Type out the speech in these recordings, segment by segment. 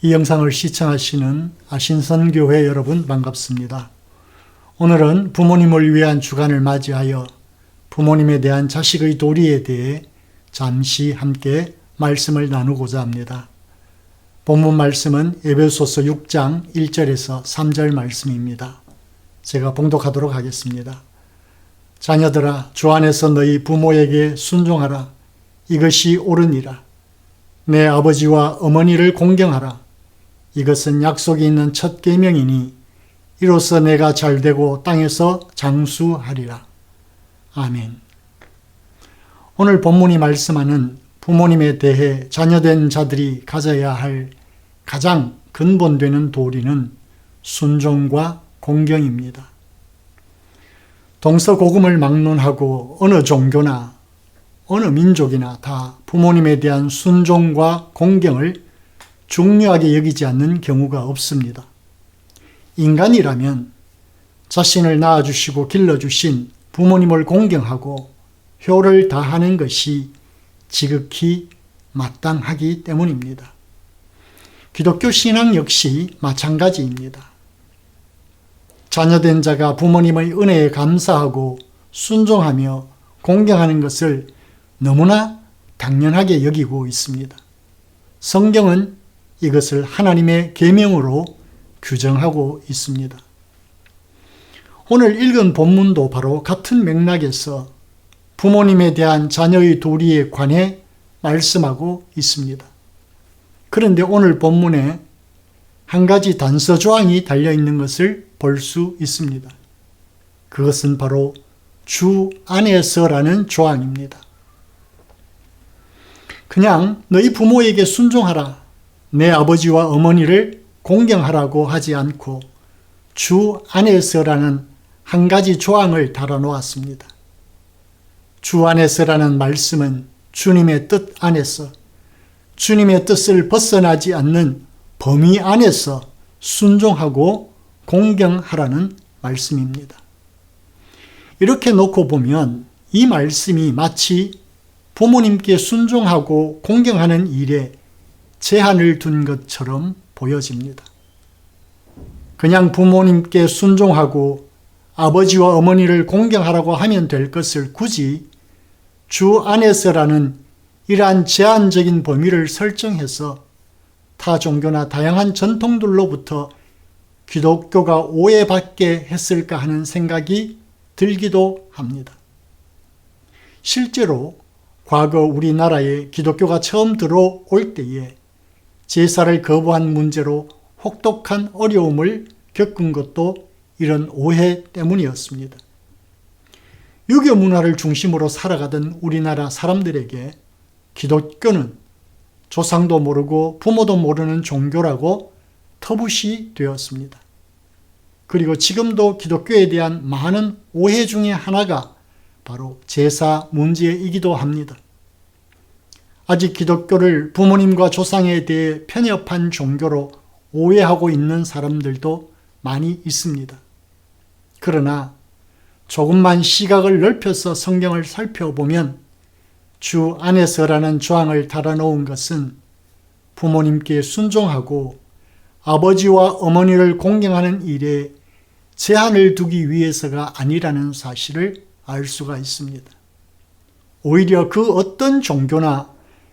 이 영상을 시청하시는 아신선교회 여러분 반갑습니다. 오늘은 부모님을 위한 주간을 맞이하여 부모님에 대한 자식의 도리에 대해 잠시 함께 말씀을 나누고자 합니다. 본문 말씀은 에베소서 6장 1절에서 3절 말씀입니다. 제가 봉독하도록 하겠습니다. 자녀들아, 주 안에서 너희 부모에게 순종하라. 이것이 옳으니라. 내 아버지와 어머니를 공경하라. 이것은 약속이 있는 첫 계명이니 이로써 내가 잘되고 땅에서 장수하리라. 아멘. 오늘 본문이 말씀하는 부모님에 대해 자녀된 자들이 가져야 할 가장 근본되는 도리는 순종과 공경입니다. 동서고금을 막론하고 어느 종교나 어느 민족이나 다 부모님에 대한 순종과 공경을 중요하게 여기지 않는 경우가 없습니다. 인간이라면 자신을 낳아주시고 길러주신 부모님을 공경하고 효를 다하는 것이 지극히 마땅하기 때문입니다. 기독교 신앙 역시 마찬가지입니다. 자녀된 자가 부모님의 은혜에 감사하고 순종하며 공경하는 것을 너무나 당연하게 여기고 있습니다. 성경은 이것을 하나님의 계명으로 규정하고 있습니다. 오늘 읽은 본문도 바로 같은 맥락에서 부모님에 대한 자녀의 도리에 관해 말씀하고 있습니다. 그런데 오늘 본문에 한 가지 단서 조항이 달려있는 것을 볼 수 있습니다. 그것은 바로 주 안에서라는 조항입니다. 그냥 너희 부모에게 순종하라, 내 아버지와 어머니를 공경하라고 하지 않고 주 안에서라는 한 가지 조항을 달아놓았습니다. 주 안에서라는 말씀은 주님의 뜻 안에서, 주님의 뜻을 벗어나지 않는 범위 안에서 순종하고 공경하라는 말씀입니다. 이렇게 놓고 보면 이 말씀이 마치 부모님께 순종하고 공경하는 일에 제한을 둔 것처럼 보여집니다. 그냥 부모님께 순종하고 아버지와 어머니를 공경하라고 하면 될 것을 굳이 주 안에서라는 이러한 제한적인 범위를 설정해서 타 종교나 다양한 전통들로부터 기독교가 오해받게 했을까 하는 생각이 들기도 합니다. 실제로 과거 우리나라에 기독교가 처음 들어올 때에 제사를 거부한 문제로 혹독한 어려움을 겪은 것도 이런 오해 때문이었습니다. 유교 문화를 중심으로 살아가던 우리나라 사람들에게 기독교는 조상도 모르고 부모도 모르는 종교라고 터부시 되었습니다. 그리고 지금도 기독교에 대한 많은 오해 중에 하나가 바로 제사 문제이기도 합니다. 아직 기독교를 부모님과 조상에 대해 편협한 종교로 오해하고 있는 사람들도 많이 있습니다. 그러나 조금만 시각을 넓혀서 성경을 살펴보면 주 안에서라는 조항을 달아놓은 것은 부모님께 순종하고 아버지와 어머니를 공경하는 일에 제한을 두기 위해서가 아니라는 사실을 알 수가 있습니다. 오히려 그 어떤 종교나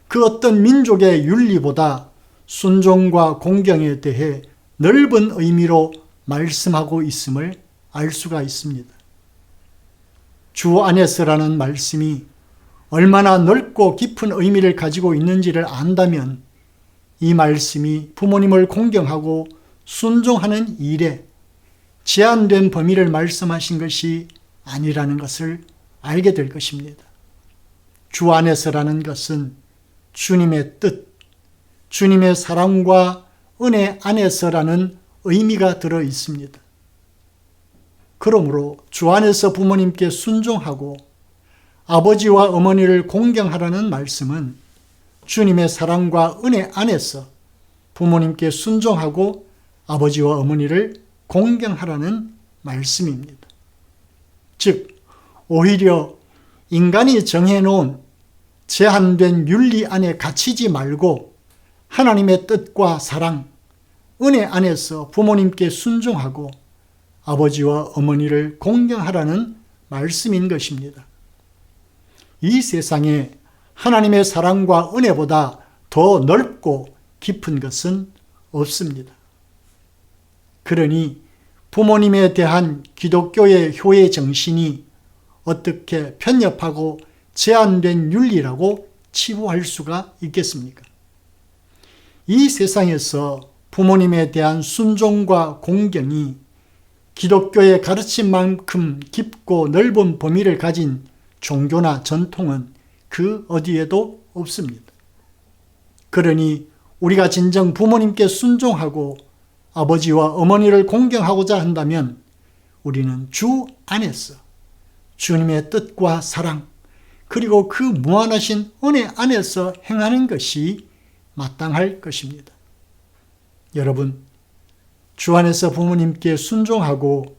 그 어떤 민족의 윤리보다 순종과 공경에 대해 넓은 의미로 말씀하고 있음을 알 수가 있습니다. 주 안에서라는 말씀이 얼마나 넓고 깊은 의미를 가지고 있는지를 안다면 이 말씀이 부모님을 공경하고 순종하는 일에 제한된 범위를 말씀하신 것이 아니라는 것을 알게 될 것입니다. 주 안에서라는 것은 주님의 뜻, 주님의 사랑과 은혜 안에서라는 의미가 들어 있습니다. 그러므로 주 안에서 부모님께 순종하고 아버지와 어머니를 공경하라는 말씀은 주님의 사랑과 은혜 안에서 부모님께 순종하고 아버지와 어머니를 공경하라는 말씀입니다. 즉, 오히려 인간이 정해놓은 제한된 윤리 안에 갇히지 말고 하나님의 뜻과 사랑, 은혜 안에서 부모님께 순종하고 아버지와 어머니를 공경하라는 말씀인 것입니다. 이 세상에 하나님의 사랑과 은혜보다 더 넓고 깊은 것은 없습니다. 그러니 부모님에 대한 기독교의 효의 정신이 어떻게 편협하고 제한된 윤리라고 치부할 수가 있겠습니까? 이 세상에서 부모님에 대한 순종과 공경이 기독교의 가르침만큼 깊고 넓은 범위를 가진 종교나 전통은 그 어디에도 없습니다. 그러니 우리가 진정 부모님께 순종하고 아버지와 어머니를 공경하고자 한다면 우리는 주 안에서 주님의 뜻과 사랑, 그리고 그 무한하신 은혜 안에서 행하는 것이 마땅할 것입니다. 여러분, 주 안에서 부모님께 순종하고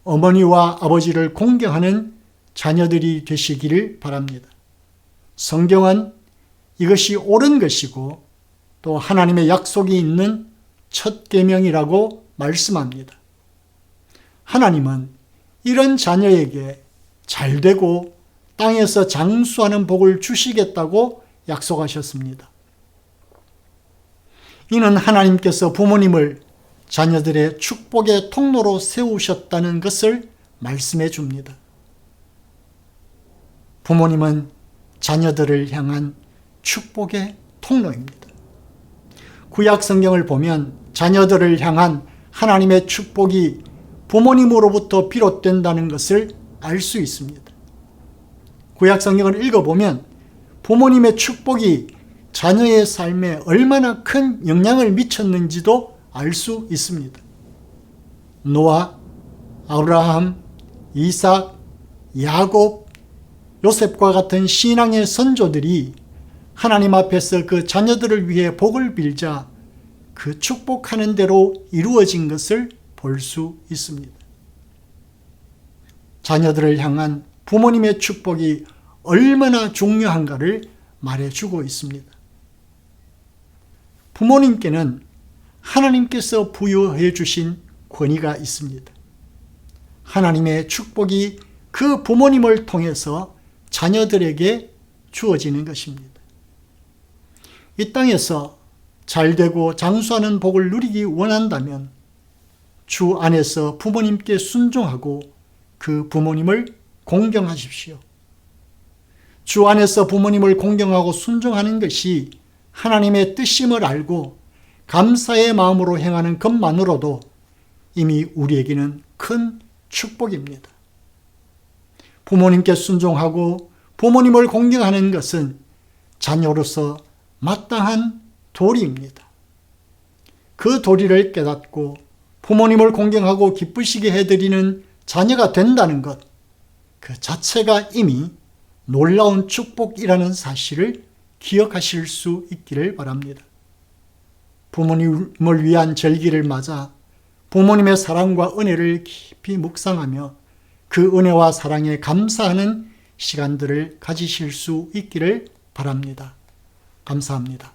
어머니와 아버지를 공경하는 자녀들이 되시기를 바랍니다. 성경은 이것이 옳은 것이고 또 하나님의 약속이 있는 첫 계명이라고 말씀합니다. 하나님은 이런 자녀에게 잘되고 땅에서 장수하는 복을 주시겠다고 약속하셨습니다. 이는 하나님께서 부모님을 자녀들의 축복의 통로로 세우셨다는 것을 말씀해 줍니다. 부모님은 자녀들을 향한 축복의 통로입니다. 구약 성경을 보면 자녀들을 향한 하나님의 축복이 부모님으로부터 비롯된다는 것을 알 수 있습니다. 구약 성경을 읽어보면 부모님의 축복이 자녀의 삶에 얼마나 큰 영향을 미쳤는지도 알 수 있습니다. 노아, 아브라함, 이삭, 야곱, 요셉과 같은 신앙의 선조들이 하나님 앞에서 그 자녀들을 위해 복을 빌자 그 축복하는 대로 이루어진 것을 볼 수 있습니다. 자녀들을 향한 부모님의 축복이 얼마나 중요한가를 말해주고 있습니다. 부모님께는 하나님께서 부여해 주신 권위가 있습니다. 하나님의 축복이 그 부모님을 통해서 자녀들에게 주어지는 것입니다. 이 땅에서 잘되고 장수하는 복을 누리기 원한다면 주 안에서 부모님께 순종하고 그 부모님을 공경하십시오. 주 안에서 부모님을 공경하고 순종하는 것이 하나님의 뜻임을 알고 감사의 마음으로 행하는 것만으로도 이미 우리에게는 큰 축복입니다. 부모님께 순종하고 부모님을 공경하는 것은 자녀로서 마땅한 도리입니다. 그 도리를 깨닫고 부모님을 공경하고 기쁘시게 해드리는 자녀가 된다는 것, 그 자체가 이미 놀라운 축복이라는 사실을 기억하실 수 있기를 바랍니다. 부모님을 위한 절기를 맞아 부모님의 사랑과 은혜를 깊이 묵상하며 그 은혜와 사랑에 감사하는 시간들을 가지실 수 있기를 바랍니다. 감사합니다.